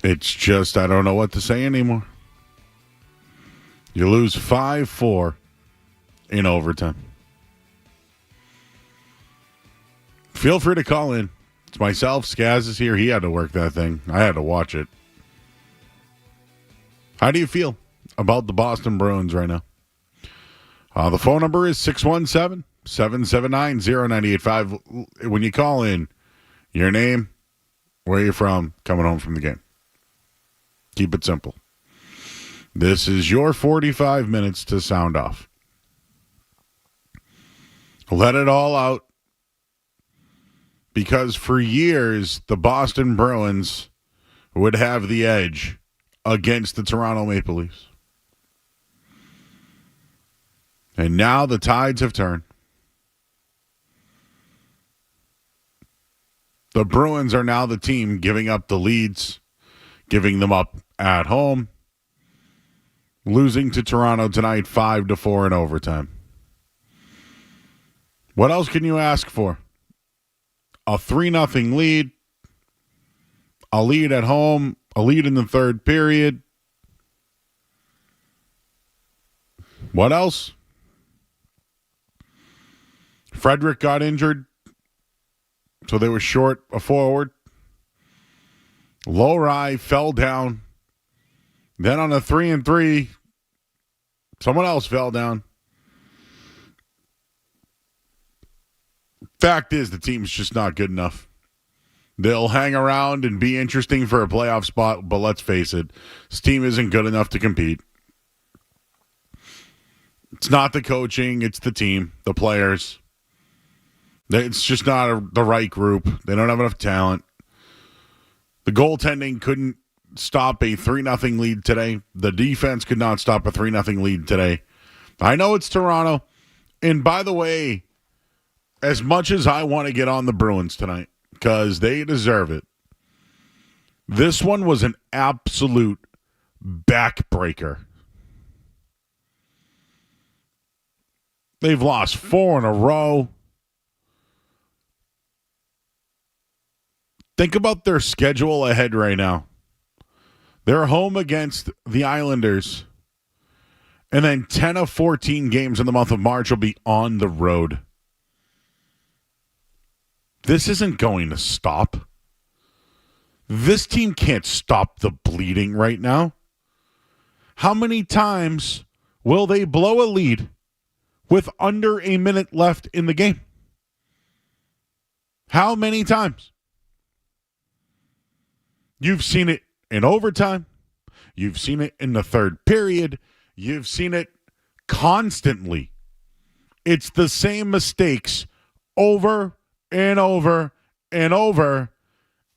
It's just, I don't know what to say anymore. You lose 5-4 in overtime. Feel free to call in. It's myself. Skaz is here. He had to work that thing. I had to watch it. How do you feel about the Boston Bruins right now? The phone number is 617-779-0985. When you call in, your name, where you're from, coming home from the game. Keep it simple. This is your 45 minutes to sound off. Let it all out. Because for years, the Boston Bruins would have the edge against the Toronto Maple Leafs. And now the tides have turned. The Bruins are now the team giving up the leads, giving them up at home, losing to Toronto tonight 5-4 in overtime. What else can you ask for? A 3-0 lead, a lead at home, a lead in the third period. What else? Frederick got injured, so they were short a forward. Lowry fell down. Then on a 3-3, someone else fell down. Fact is, the team's just not good enough. They'll hang around and be interesting for a playoff spot, but let's face it, this team isn't good enough to compete. It's not the coaching, it's the team, the players. It's just not the right group. They don't have enough talent. The goaltending couldn't stop a 3-0 lead today. The defense could not stop a 3-0 lead today. I know it's Toronto. And by the way, as much as I want to get on the Bruins tonight, because they deserve it, this one was an absolute backbreaker. They've lost 4 in a row. Think about their schedule ahead right now. They're home against the Islanders. And then 10 of 14 games in the month of March will be on the road. This isn't going to stop. This team can't stop the bleeding right now. How many times will they blow a lead with under a minute left in the game? How many times? You've seen it in overtime. You've seen it in the third period. You've seen it constantly. It's the same mistakes over and over and over.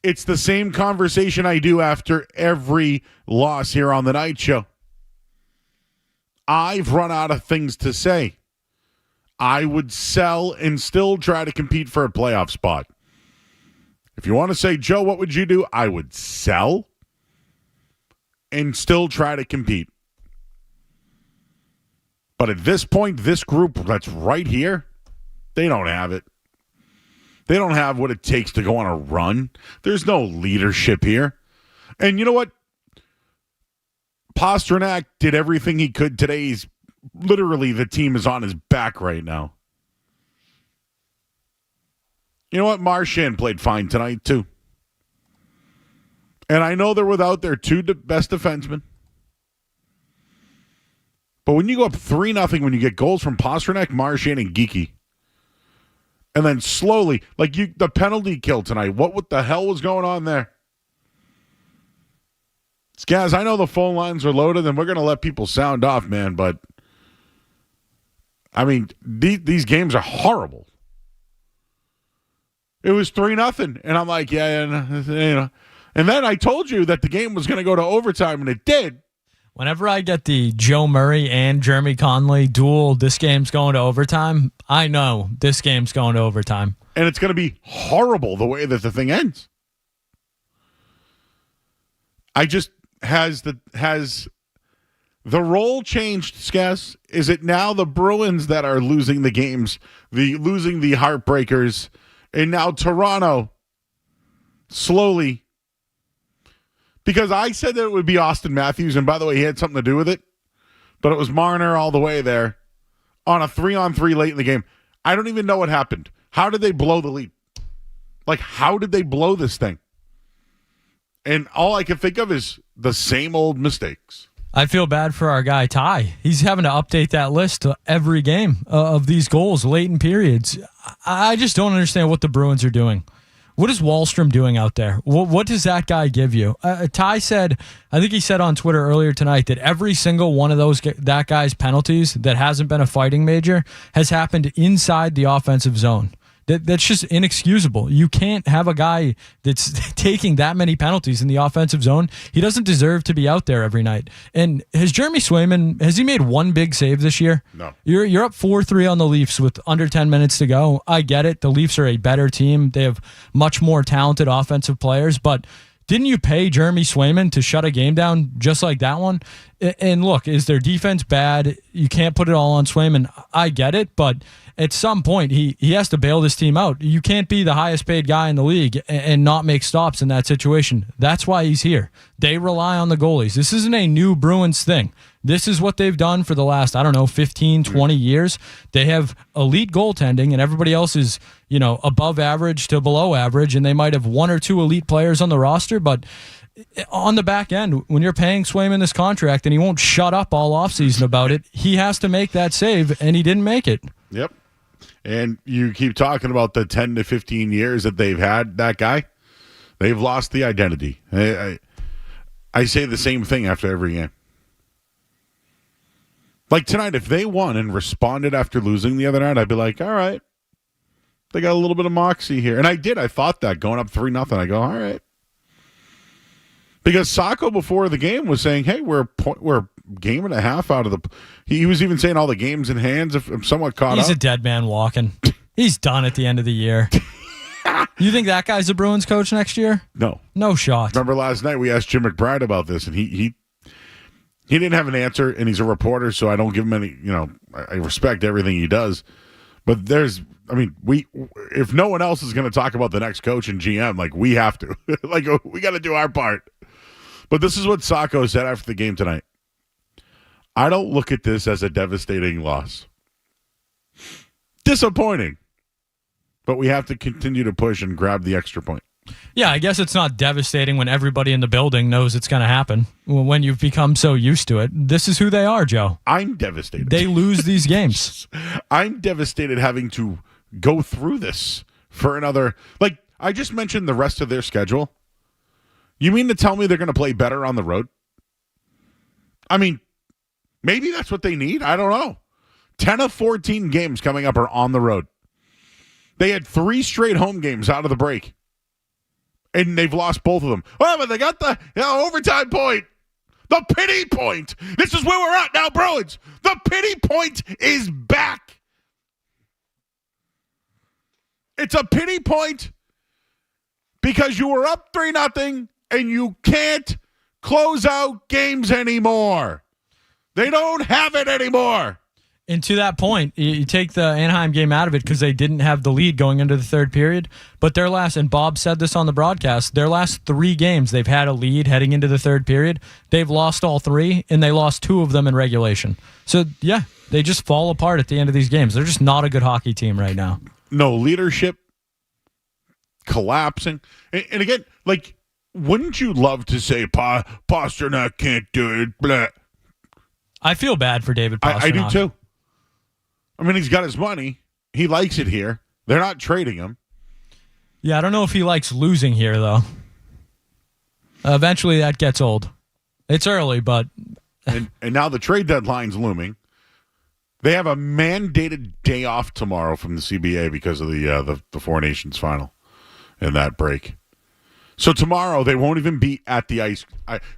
It's the same conversation I do after every loss here on the night show. I've run out of things to say. I would sell and still try to compete for a playoff spot. If you want to say, Joe, what would you do? I would sell and still try to compete. But at this point, this group that's right here, they don't have it. They don't have what it takes to go on a run. There's no leadership here. And you know what? Pastrnak did everything he could today. He's literally, the team is on his back right now. You know what? Marchand played fine tonight, too. And I know they're without their two best defensemen. But when you go up 3-0, when you get goals from Pastrnak, Marchand, and Geekie, and then slowly, the penalty kill tonight, what the hell was going on there? Guys, I know the phone lines are loaded, and we're going to let people sound off, man, but, I mean, these games are horrible. It was 3-0, and I'm like, yeah, you know. And then I told you that the game was going to go to overtime, and it did. Whenever I get the Joe Murray and Jeremy Conley duel, this game's going to overtime, I know this game's going to overtime. And it's going to be horrible the way that the thing ends. Has the role changed, Skess? Is it now the Bruins that are losing the games, losing the heartbreakers, and now Toronto slowly? Because I said that it would be Austin Matthews, and by the way, he had something to do with it, but it was Marner all the way there on a 3-on-3 late in the game. I don't even know what happened. How did they blow the lead? Like, how did they blow this thing? And all I can think of is the same old mistakes. I feel bad for our guy, Ty. He's having to update that list every game of these goals late in periods. I just don't understand what the Bruins are doing. What is Wahlstrom doing out there? What does that guy give you? Ty said, I think he said on Twitter earlier tonight that every single one of that guy's penalties that hasn't been a fighting major has happened inside the offensive zone. That's just inexcusable. You can't have a guy that's taking that many penalties in the offensive zone. He doesn't deserve to be out there every night. And has Jeremy Swayman, has he made one big save this year? No. You're up 4-3 on the Leafs with under 10 minutes to go. I get it. The Leafs are a better team. They have much more talented offensive players, but didn't you pay Jeremy Swayman to shut a game down just like that one? And look, is their defense bad? You can't put it all on Swayman. I get it, but at some point, he has to bail this team out. You can't be the highest paid guy in the league and not make stops in that situation. That's why he's here. They rely on the goalies. This isn't a new Bruins thing. This is what they've done for the last, 15, 20 years. They have elite goaltending, and everybody else is, above average to below average, and they might have one or two elite players on the roster, but on the back end, when you're paying Swayman this contract and he won't shut up all offseason about it, he has to make that save, and he didn't make it. Yep. And you keep talking about the 10 to 15 years that they've had that guy. They've lost the identity. I say the same thing after every game. Like tonight, if they won and responded after losing the other night, I'd be like, all right. They got a little bit of moxie here. And I did. I thought that going up 3-0. I go, all right. Because Sacco before the game was saying, hey, we're a game and a half out of the... He was even saying all the games in hands. If I'm somewhat caught up. He's a dead man walking. He's done at the end of the year. You think that guy's a Bruins coach next year? No. No shot. Remember last night we asked Jim McBride about this, and he didn't have an answer, and he's a reporter, so I don't give him any... I respect everything he does. But if no one else is going to talk about the next coach and GM, like, we have to. Like, we got to do our part. But this is what Sacco said after the game tonight. I don't look at this as a devastating loss. Disappointing. But we have to continue to push and grab the extra point. Yeah, I guess it's not devastating when everybody in the building knows it's going to happen. When you've become so used to it. This is who they are, Joe. I'm devastated. They lose these games. I'm devastated having to go through this for another... Like, I just mentioned the rest of their schedule. You mean to tell me they're going to play better on the road? Maybe that's what they need. I don't know. 10 of 14 games coming up are on the road. They had 3 straight home games out of the break. And they've lost both of them. Oh, but they got the overtime point. The pity point. This is where we're at now, Bruins. The pity point is back. It's a pity point because you were up 3-0 and you can't close out games anymore. They don't have it anymore. And to that point, you take the Anaheim game out of it because they didn't have the lead going into the third period. But their last, and Bob said this on the broadcast, their last 3 games, they've had a lead heading into the third period. They've lost all 3, and they lost 2 of them in regulation. So, yeah, they just fall apart at the end of these games. They're just not a good hockey team right now. No leadership, collapsing. And again, like, wouldn't you love to say Pasternak can't do it? Blah. I feel bad for David Pasternak. I do too. He's got his money. He likes it here. They're not trading him. Yeah, I don't know if he likes losing here, though. Eventually that gets old. It's early, but... and now the trade deadline's looming. They have a mandated day off tomorrow from the CBA because of the Four Nations final and that break. So tomorrow they won't even be at the ice.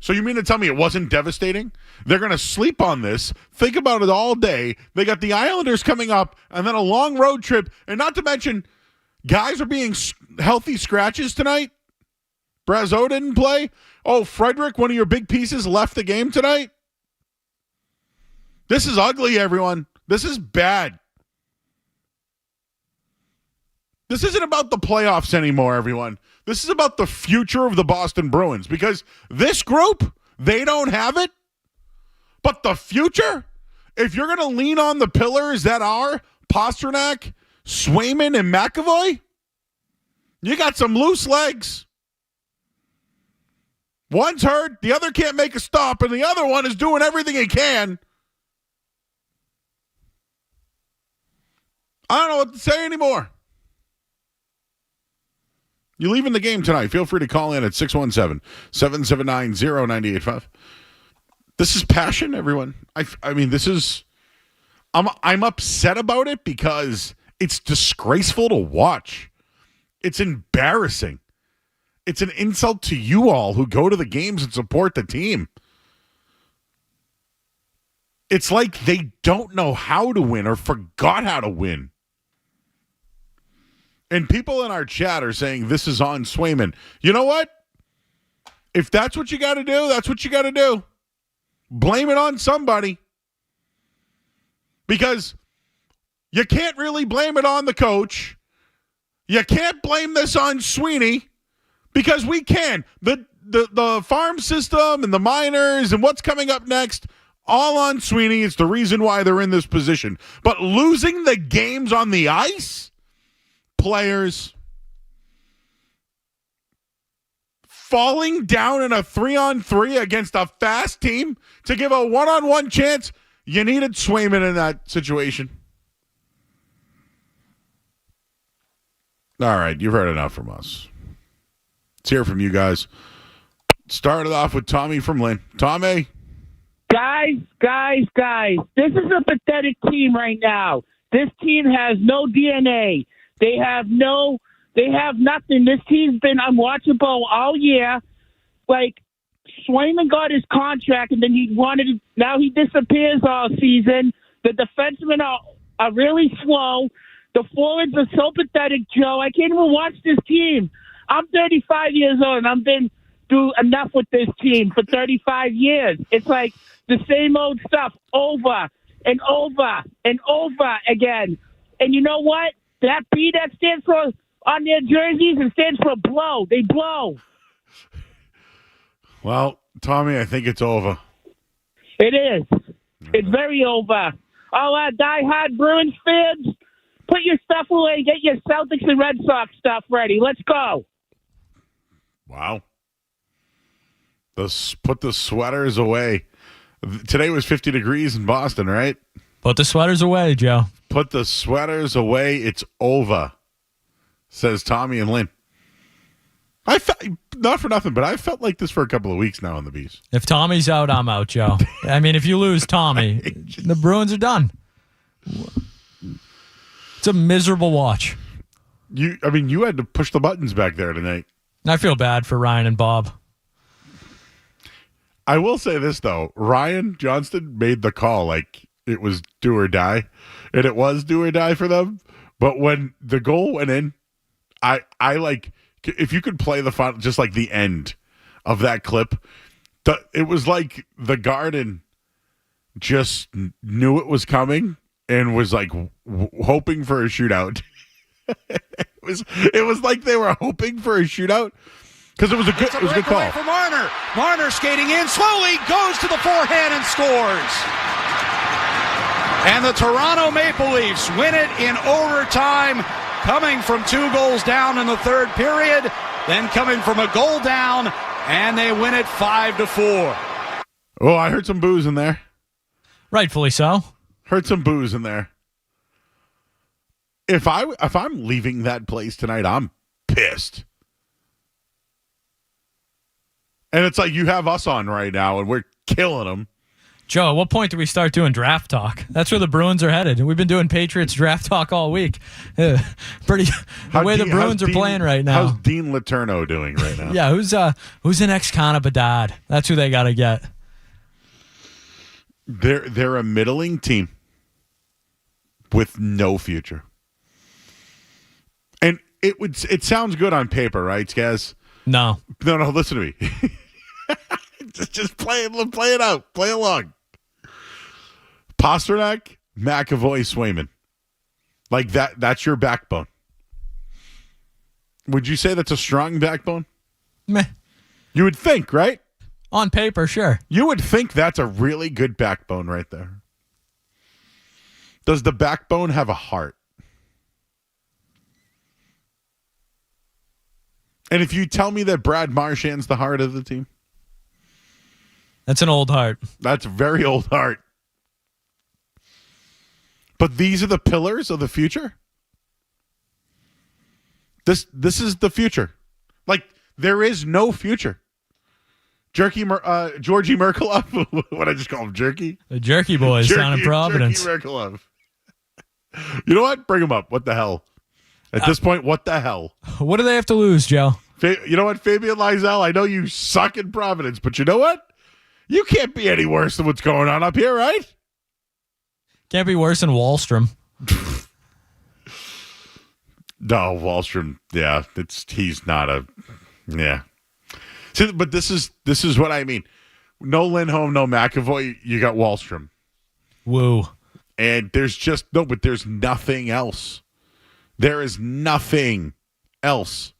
So you mean to tell me it wasn't devastating? They're going to sleep on this, think about it all day. They got the Islanders coming up and then a long road trip. And not to mention, guys are being healthy scratches tonight. Brazeau didn't play. Oh, Frederick, one of your big pieces, left the game tonight. This is ugly, everyone. This is bad. This isn't about the playoffs anymore, everyone. This is about the future of the Boston Bruins because this group, they don't have it. But the future, if you're going to lean on the pillars that are Pastrnak, Swayman, and McAvoy, you got some loose legs. One's hurt, the other can't make a stop, and the other one is doing everything he can. I don't know what to say anymore. You're leaving the game tonight. Feel free to call in at 617-779-0985. This is passion, everyone. I mean, this is... I'm upset about it because it's disgraceful to watch. It's embarrassing. It's an insult to you all who go to the games and support the team. It's like they don't know how to win or forgot how to win. And people in our chat are saying this is on Swayman. You know what? If that's what you got to do, that's what you got to do. Blame it on somebody. Because you can't really blame it on the coach. You can't blame this on Sweeney because we can. The farm system and the minors and what's coming up next, all on Sweeney. It's the reason why they're in this position. But losing the games on the ice, players falling down in a 3-on-3 against a fast team to give a 1-on-1 chance, you needed Swayman in that situation. All right, you've heard enough from us. Let's hear from you guys. Started off with Tommy from Lynn. Tommy. Guys, this is a pathetic team right now. This team has no DNA. They have nothing. This team's been unwatchable all year. Like, Swayman got his contract, and then now he disappears all season. The defensemen are really slow. The forwards are so pathetic, Joe. I can't even watch this team. I'm 35 years old, and I've been through enough with this team for 35 years. It's like the same old stuff over and over and over again. And you know what? That B that stands for on their jerseys, it stands for blow. They blow. Well, Tommy, I think it's over. It is. It's very over. All die-hard Bruins fans, put your stuff away. Get your Celtics and Red Sox stuff ready. Let's go. Wow. Put the sweaters away. Today was 50 degrees in Boston, right? Put the sweaters away, Joe. Put the sweaters away. It's over, says Tommy and Lynn. Not for nothing, but I felt like this for a couple of weeks now on the Bees. If Tommy's out, I'm out, Joe. I mean, if you lose Tommy, the Bruins are done. It's a miserable watch. You had to push the buttons back there tonight. I feel bad for Ryan and Bob. I will say this, though. Ryan Johnston made the call like it was do or die, and it was do or die for them. But when the goal went in, I like, if you could play the final, just like the end of that clip, it was like the Garden just knew it was coming and was like hoping for a shootout. It was like they were hoping for a shootout because it was a good call. For Marner. Marner skating in slowly, goes to the forehand and scores. And the Toronto Maple Leafs win it in overtime, coming from 2 goals down in the third period, then coming from a goal down, and they win it 5-4. Oh, I heard some boos in there. Rightfully so. Heard some boos in there. If I'm leaving that place tonight, I'm pissed. And it's like you have us on right now, and we're killing them. Joe, at what point do we start doing draft talk? That's where the Bruins are headed. We've been doing Patriots draft talk all week. The way the Bruins are playing right now. How's Dean Letourneau doing right now? Yeah, who's the next Connor Bedard? That's who they got to get. They're a middling team with no future. And it sounds good on paper, right, Skaz? No, listen to me. just play it out. Play along. Pastrnak, McAvoy, Swayman. Like that's your backbone. Would you say that's a strong backbone? Meh. You would think, right? On paper, sure. You would think that's a really good backbone right there. Does the backbone have a heart? And if you tell me that Brad Marchand's the heart of the team, That's an old heart. that's a very old heart. But these are the pillars of the future. This is the future. Like, there is no future. Georgie Merkelov. What I just call him, Jerky? The Jerky Boys down in Providence. Jerky Merkelov. You know what? Bring him up. What the hell? At this point, what the hell? What do they have to lose, Joe? You know what, Fabian Lysell? I know you suck in Providence, but you know what? You can't be any worse than what's going on up here, right? Can't be worse than Wallstrom. No, Wallstrom. Yeah, he's not a. Yeah. See, but this is what I mean. No Lindholm, no McAvoy. You got Wallstrom, Woo. and there's nothing else. There is nothing else.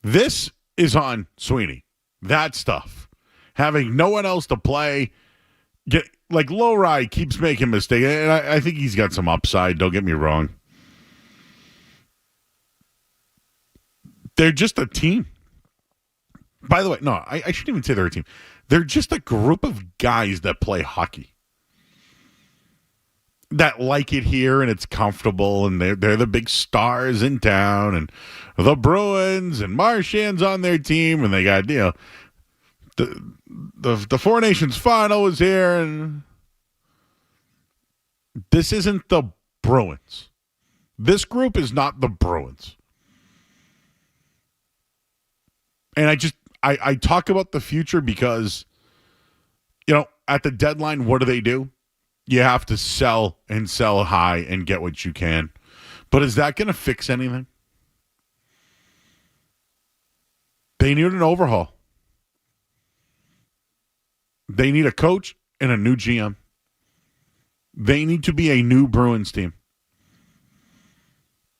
This is on Sweeney. That stuff. Having no one else to play. Like Lowry keeps making mistakes, and I think he's got some upside. Don't get me wrong. They're just a team. By the way, no, I shouldn't even say they're a team. They're just a group of guys that play hockey. That like it here and it's comfortable, and they're the big stars in town, and the Bruins and Marchand's on their team, and they got, the Four Nations final is here, and this isn't the Bruins. This group is not the Bruins. And I talk about the future because, at the deadline, what do? You have to sell and sell high and get what you can. But is that going to fix anything? They need an overhaul. They need a coach and a new GM. They need to be a new Bruins team.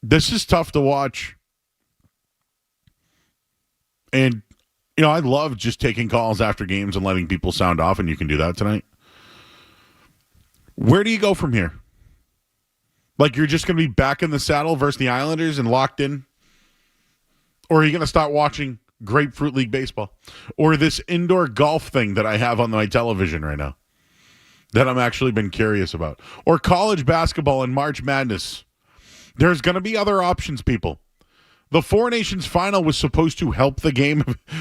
This is tough to watch. And, I love just taking calls after games and letting people sound off, and you can do that tonight. Where do you go from here? Like, you're just going to be back in the saddle versus the Islanders and locked in? Or are you going to start watching Grapefruit League baseball? Or this indoor golf thing that I have on my television right now that I'm actually been curious about? Or college basketball and March Madness? There's going to be other options, people. The Four Nations final was supposed to help the game,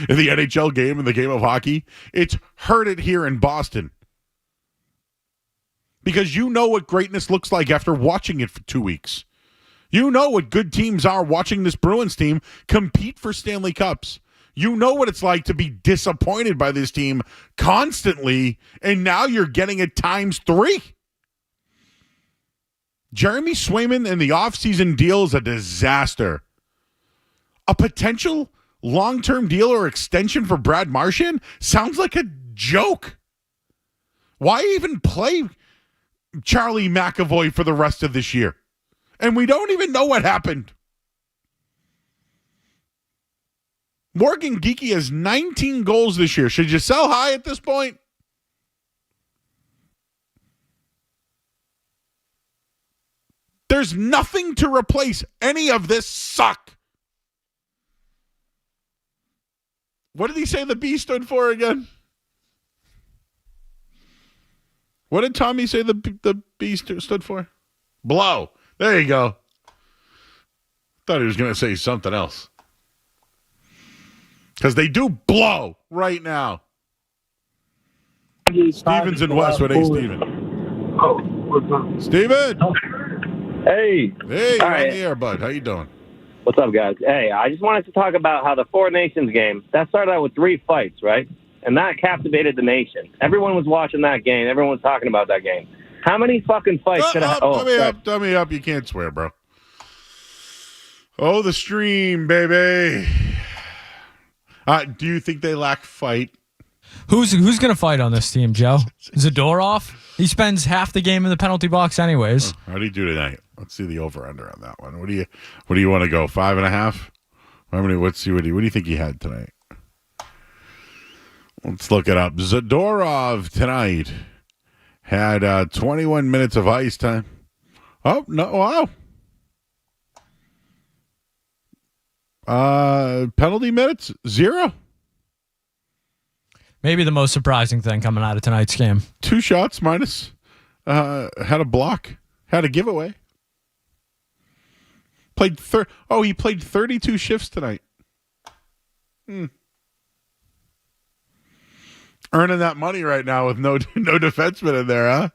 the NHL game and the game of hockey. It's hurt it here in Boston. Because you know what greatness looks like after watching it for 2 weeks. You know what good teams are watching this Bruins team compete for Stanley Cups. You know what it's like to be disappointed by this team constantly, and now you're getting it times 3. Jeremy Swayman and the offseason deal is a disaster. A potential long-term deal or extension for Brad Marchand sounds like a joke. Why even play Charlie McAvoy for the rest of this year? And we don't even know what happened. Morgan Geekie has 19 goals this year. Should you sell high at this point? There's nothing to replace any of this suck. What did he say the B stood for again? What did Tommy say the B stood for? Blow. There you go. Thought he was going to say something else. Because they do blow right now. Steven's in Westwood. Hey, Steven. Oh, what's up? Steven! Hey. Hey, you're All on right. the air, bud. How you doing? What's up, guys? Hey, I just wanted to talk about how the Four Nations game, that started out with 3 fights, right? And that captivated the nation. Everyone was watching that game. Everyone was talking about that game. How many fucking fights could I... Dummy up. You can't swear, bro. Oh, the stream, baby. Do you think they lack fight? Who's going to fight on this team, Joe? Zadorov? He spends half the game in the penalty box anyways. How do you do tonight? Let's see the over/under on that one. What do you want to go? 5.5? How many? Let's see what do you think he had tonight? Let's look it up. Zadorov tonight had 21 minutes of ice time. Oh no! Wow. Penalty minutes 0. Maybe the most surprising thing coming out of tonight's game. 2 shots minus. Had a block. Had a giveaway. He played 32 shifts tonight. Earning that money right now with no defenseman in there,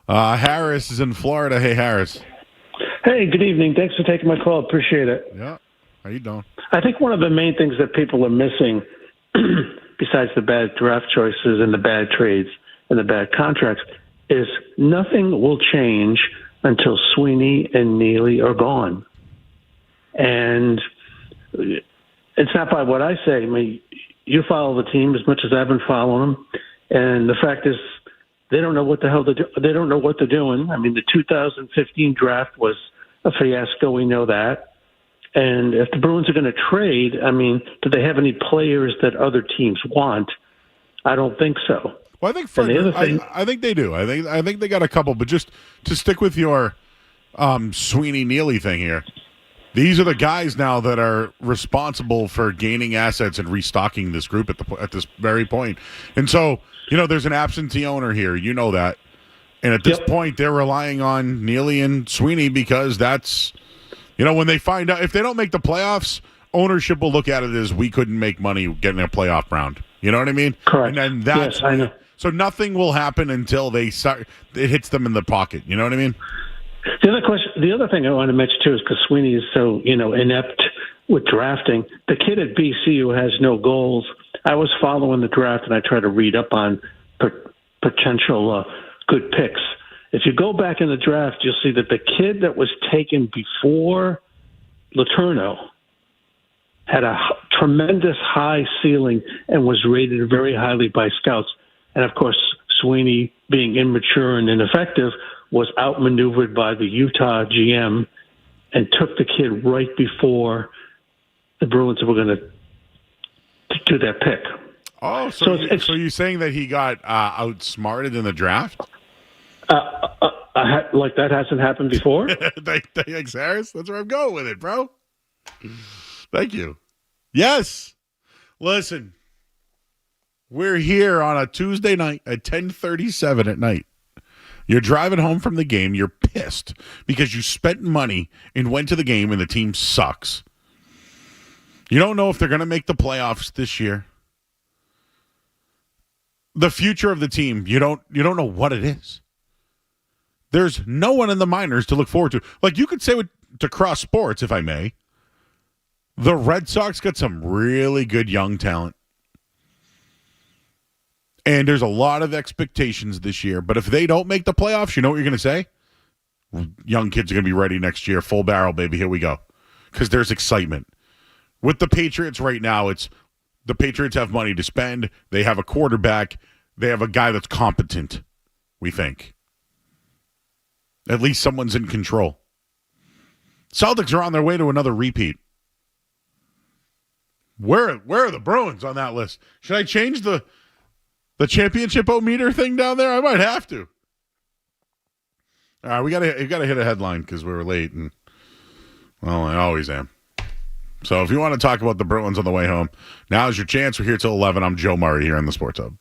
huh? Harris is in Florida. Hey, Harris. Hey, good evening. Thanks for taking my call. Appreciate it. Yeah. How you doing? I think one of the main things that people are missing, besides the bad draft choices and the bad trades and the bad contracts, is nothing will change until Sweeney and Neely are gone. And it's not by what I say. I mean, you follow the team as much as I've been following them, and the fact is they don't know what the hell they don't know what they're doing. I mean, the 2015 draft was a fiasco. We know that. And if the Bruins are going to trade, I mean, do they have any players that other teams want? I don't think so. Well, I think I think they do. I think they got a couple, but just to stick with your Sweeney Neely thing here, these are the guys now that are responsible for gaining assets and restocking this group at this very point. And so, there's an absentee owner here. You know that. And at this point, they're relying on Neely and Sweeney because that's, when they find out, if they don't make the playoffs, ownership will look at it as we couldn't make money getting a playoff round. You know what I mean? Correct. And then that's, yes, I know. So nothing will happen until it hits them in the pocket. You know what I mean? The other thing I want to mention too is because Sweeney is so inept with drafting. The kid at BC who has no goals. I was following the draft and I try to read up on potential good picks. If you go back in the draft, you'll see that the kid that was taken before Letourneau had a tremendous high ceiling and was rated very highly by scouts. And of course, Sweeney, being immature and ineffective, was outmaneuvered by the Utah GM and took the kid right before the Bruins were going to do their pick. Oh, so you're saying that he got outsmarted in the draft? Like that hasn't happened before? Thanks, Harris. That's where I'm going with it, bro. Thank you. Yes. Listen, we're here on a Tuesday night at 10:37 at night. You're driving home from the game. You're pissed because you spent money and went to the game and the team sucks. You don't know if they're going to make the playoffs this year. The future of the team, you don't know what it is. There's no one in the minors to look forward to. Like you could say to cross sports, if I may, the Red Sox got some really good young talent. And there's a lot of expectations this year. But if they don't make the playoffs, you know what you're going to say? Young kids are going to be ready next year. Full barrel, baby. Here we go. Because there's excitement. With the Patriots right now, it's the Patriots have money to spend. They have a quarterback. They have a guy that's competent, we think. At least someone's in control. Celtics are on their way to another repeat. Where are the Bruins on that list? Should I change the championship-o-meter thing down there? I might have to. All right, we gotta hit a headline because we were late, and well, I always am. So if you want to talk about the Bruins on the way home, now's your chance. We're here till 11. I'm Joe Murray here on the Sports Hub.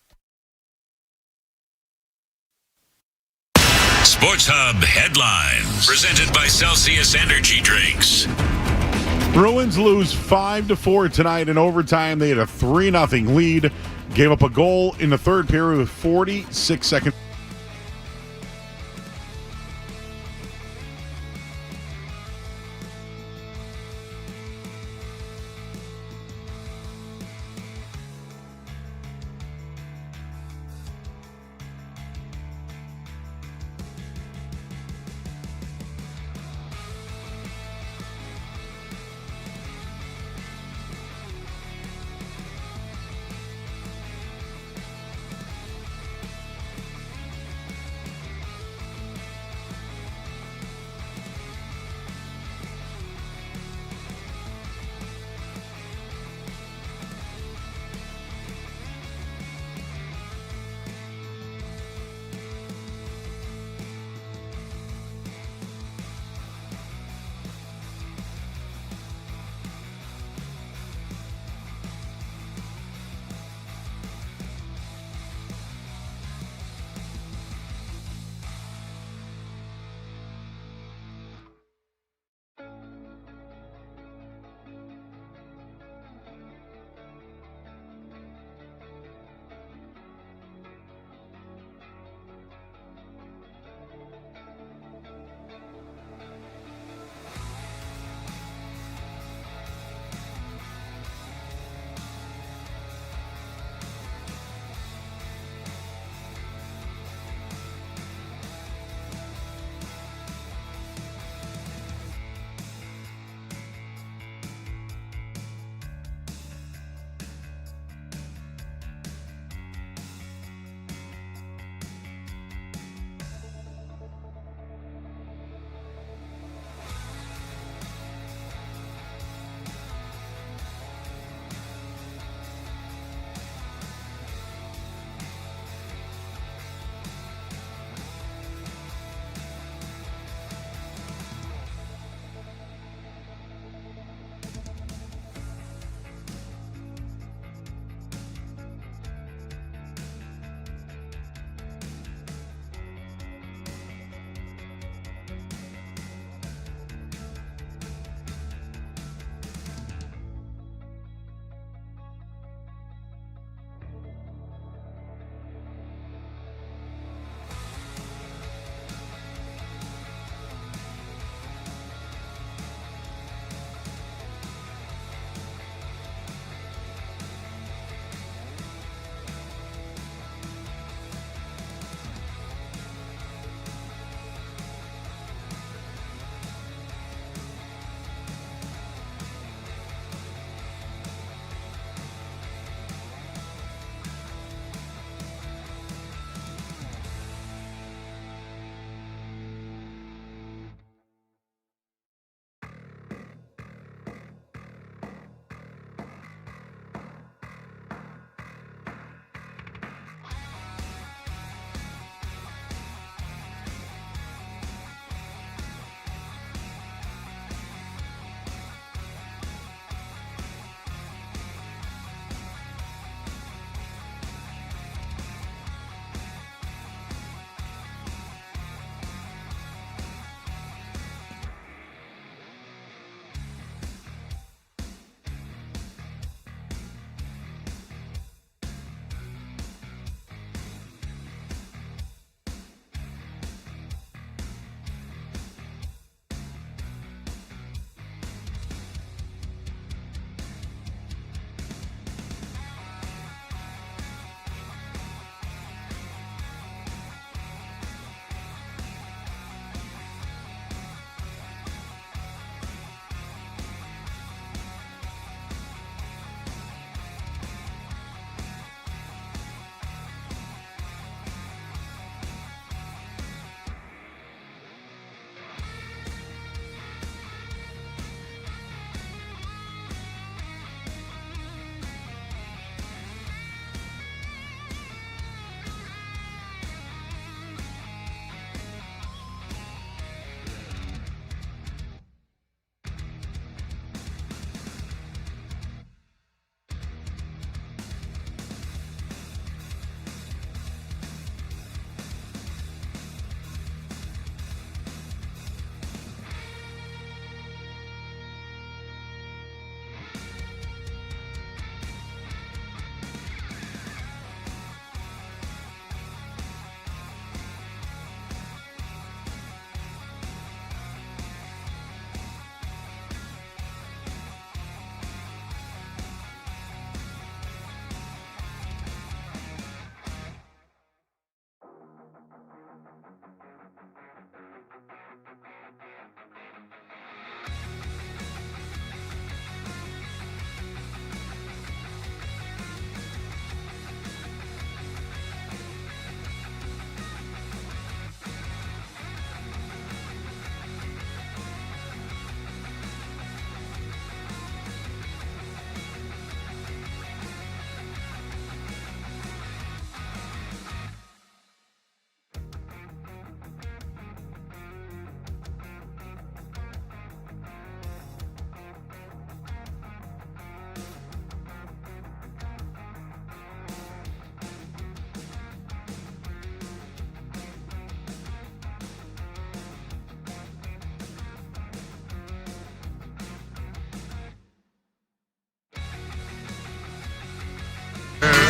Sports Hub headlines presented by Celsius Energy Drinks. Bruins lose 5-4 tonight in overtime. They had a 3-0 lead. Gave up a goal in the third period with 46 seconds.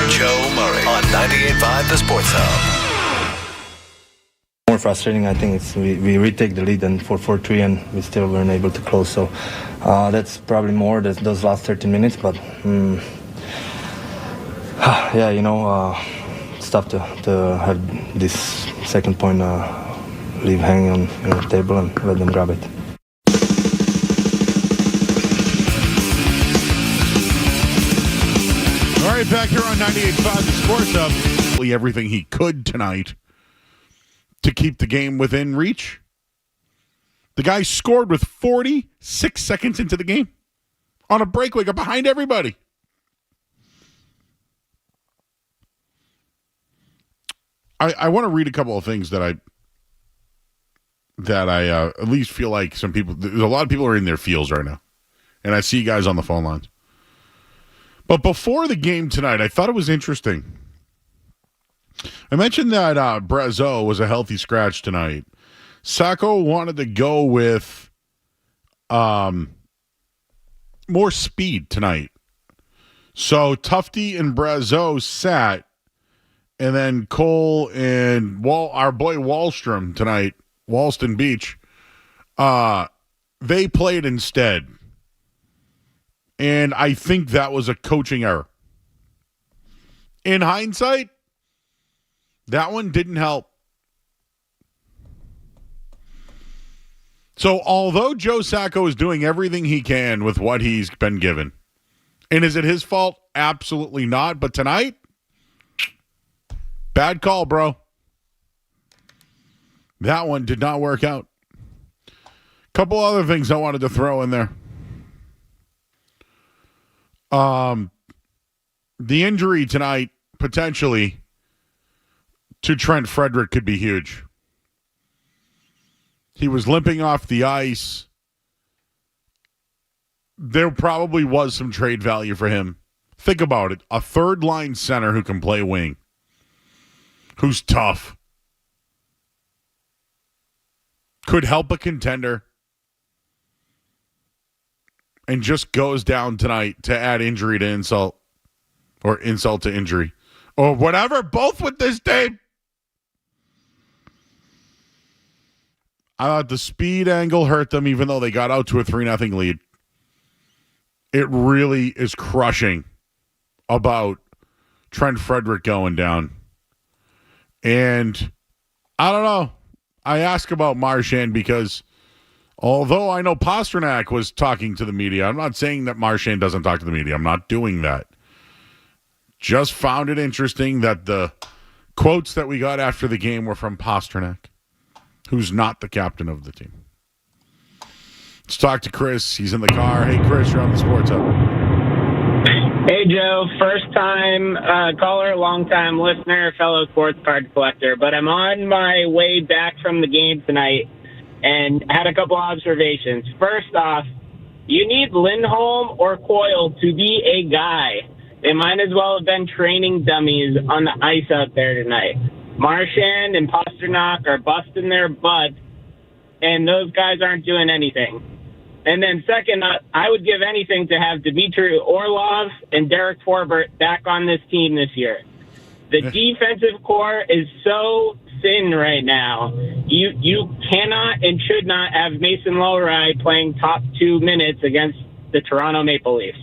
Joe Murray on 98.5 The Sports Hub. More frustrating, I think, it's we retake the lead and 4-3 and we still weren't able to close. So that's probably more those last 13 minutes. But yeah, it's tough to have this second point leave hanging on the table and let them grab it. All right, back here on 98.5 The Sports Hub. Everything he could tonight to keep the game within reach. The guy scored with 46 seconds into the game on a breakaway, got behind everybody. I want to read a couple of things that I at least feel like some people, there's a lot of people are in their feels right now. And I see guys on the phone lines. But before the game tonight, I thought it was interesting. I mentioned that Brazeau was a healthy scratch tonight. Sacco wanted to go with more speed tonight. So Tufte and Brazeau sat, and then Cole and our boy Wallstrom tonight, Walston Beach, they played instead. And I think that was a coaching error. In hindsight, that one didn't help. So although Joe Sacco is doing everything he can with what he's been given, and is it his fault? Absolutely not. But tonight, bad call, bro. That one did not work out. Couple other things I wanted to throw in there. The injury tonight, potentially, to Trent Frederick could be huge. He was limping off the ice. There probably was some trade value for him. Think about it. A third-line center who can play wing. Who's tough. Could help a contender. And just goes down tonight to add injury to insult. Or insult to injury. Or whatever. Both with this team. I thought the speed angle hurt them even though they got out to a 3-0 lead. It really is crushing about Trent Frederick going down. And I don't know. I ask about Marchand because although I know Pasternak was talking to the media, I'm not saying that Marchand doesn't talk to the media. I'm not doing that. Just found it interesting that the quotes that we got after the game were from Pasternak, who's not the captain of the team. Let's talk to Chris. He's in the car. Hey, Chris, you're on the Sports Hub. Hey, Joe. First time caller, long time listener, fellow sports card collector. But I'm on my way back from the game tonight and had a couple observations. First off, you need Lindholm or Coyle to be a guy. They might as well have been training dummies on the ice out there tonight. Marchand and Pasternak are busting their butts, and those guys aren't doing anything. And then second, I would give anything to have Dmitry Orlov and Derek Forbert back on this team this year. The defensive core is so thin right now. You cannot and should not have Mason Lohrei playing top 2 minutes against the Toronto Maple Leafs.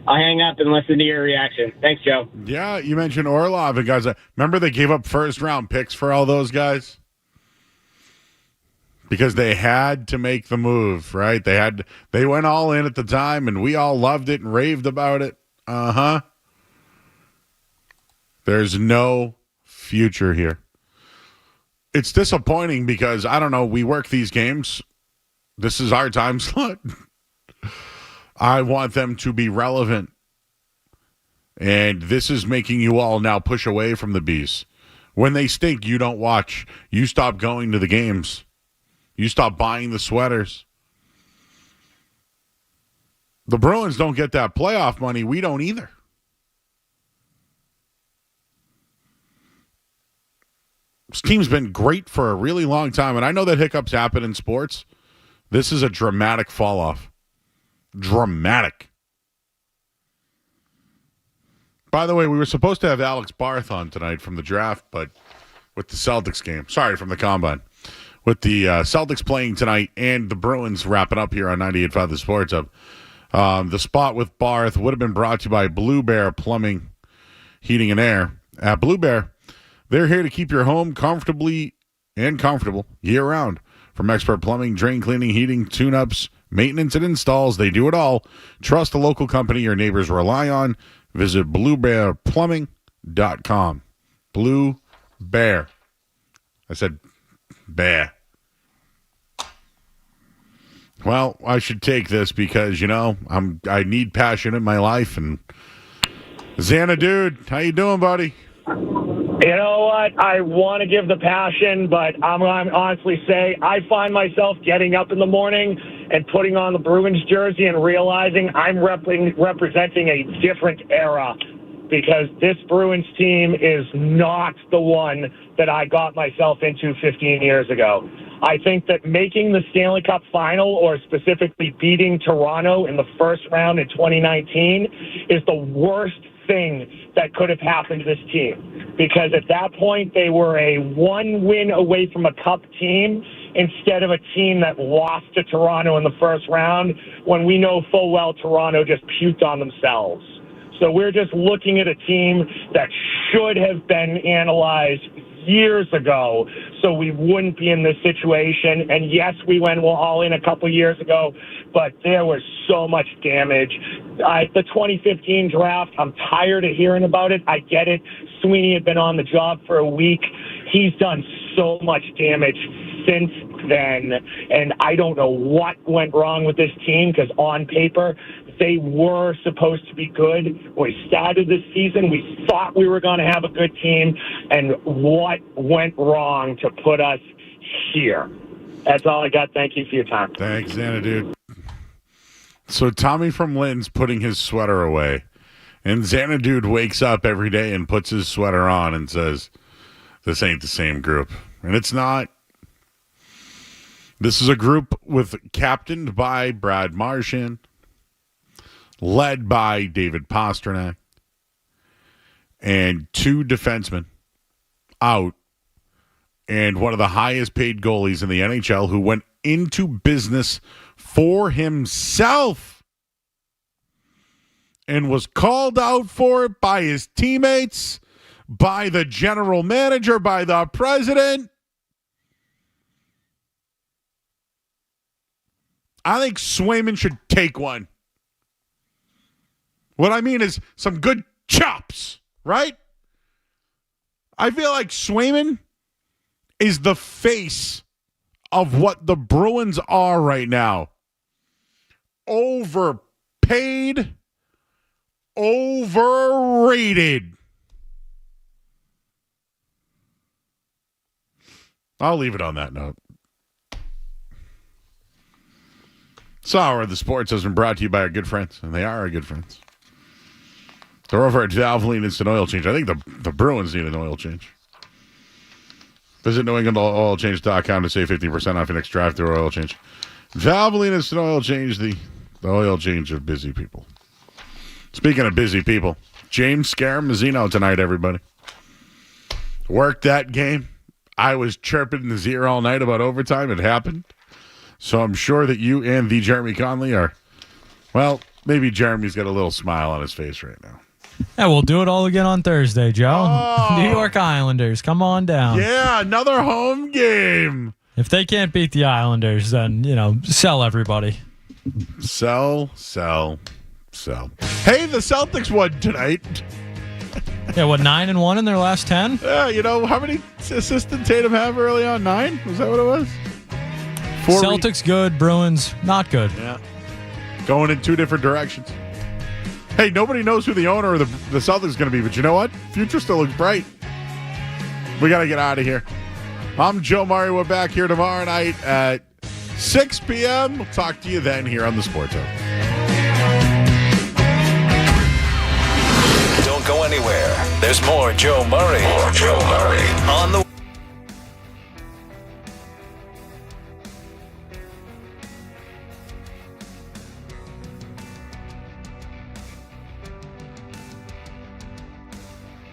I'll hang up and listen to your reaction. Thanks, Joe. Yeah, you mentioned Orlov and guys. Remember they gave up first-round picks for all those guys? Because they had to make the move, right? They went all in at the time, and we all loved it and raved about it. Uh-huh. There's no future here. It's disappointing because, I don't know, we work these games. This is our time slot. I want them to be relevant. And this is making you all now push away from the Bees. When they stink, you don't watch. You stop going to the games. You stop buying the sweaters. The Bruins don't get that playoff money. We don't either. This team's been great for a really long time, and I know that hiccups happen in sports. This is a dramatic fall off. Dramatic. By the way, we were supposed to have Alex Barth on tonight from the draft, but with the Celtics game. Sorry, from the Combine. With the Celtics playing tonight and the Bruins wrapping up here on 98.5 The Sports Hub. The spot with Barth would have been brought to you by Blue Bear Plumbing, Heating and Air. At Blue Bear, they're here to keep your home comfortable year-round. From expert plumbing, drain cleaning, heating, tune-ups, maintenance, and installs, they do it all. Trust the local company your neighbors rely on. Visit bluebearplumbing.com. Blue Bear. I said bear. Well, I should take this because, I need passion in my life. And Xanadu, how you doing, buddy? You know what? I want to give the passion, but I'm going to honestly say I find myself getting up in the morning and putting on the Bruins jersey and realizing I'm representing a different era, because this Bruins team is not the one that I got myself into 15 years ago. I think that making the Stanley Cup final, or specifically beating Toronto in the first round in 2019, is the worst thing that could have happened to this team, because at that point they were a one win away from a cup team instead of a team that lost to Toronto in the first round, when we know full well Toronto just puked on themselves. So we're just looking at a team that should have been analyzed years ago so we wouldn't be in this situation. And yes, we went all in a couple years ago, but there was so much damage. The 2015 draft, I'm tired of hearing about it. I get it. Sweeney had been on the job for a week. He's done so much damage since then, and I don't know what went wrong with this team, because on paper they were supposed to be good. When we started this season, we thought we were going to have a good team, and what went wrong to put us here? That's all I got. Thank you for your time. Thanks, Xanadu. So Tommy from Lynn's putting his sweater away, and Xanadu wakes up every day and puts his sweater on and says, this ain't the same group. And it's not. This is a group captained by Brad Marchand, led by David Pastrnak, and two defensemen out, and one of the highest paid goalies in the NHL who went into business for himself and was called out for it by his teammates, by the general manager, by the president. I think Swayman should take one. What I mean is some good chops, right? I feel like Swayman is the face of what the Bruins are right now. Overpaid, overrated. I'll leave it on that note. This hour of the sports has been brought to you by our good friends, and they are our good friends. They're over at Valvoline Instant Oil Change. I think the Bruins need an oil change. Visit NewEnglandOilChange.com to save 50% off your next drive-thru oil change. Valvoline Instant Oil Change, the oil change of busy people. Speaking of busy people, James Scaramuzzino tonight, everybody. Worked that game. I was chirping in his ear all night about overtime. It happened. So I'm sure that you and the Jeremy Conley are, well, maybe Jeremy's got a little smile on his face right now. Yeah, we'll do it all again on Thursday, Joe. Oh. New York Islanders, come on down. Yeah, another home game. If they can't beat the Islanders, then, sell everybody. Sell. Hey, the Celtics won tonight. Yeah, 9-1 in their last 10? Yeah, how many assists did Tatum have early on? 9? Was that what it was? Celtics good, Bruins not good. Yeah. Going in two different directions. Hey, nobody knows who the owner of the Celtics is going to be, but you know what? Future still looks bright. We got to get out of here. I'm Joe Murray. We're back here tomorrow night at 6 p.m. We'll talk to you then here on the Sports Hub. Don't go anywhere. There's more Joe Murray.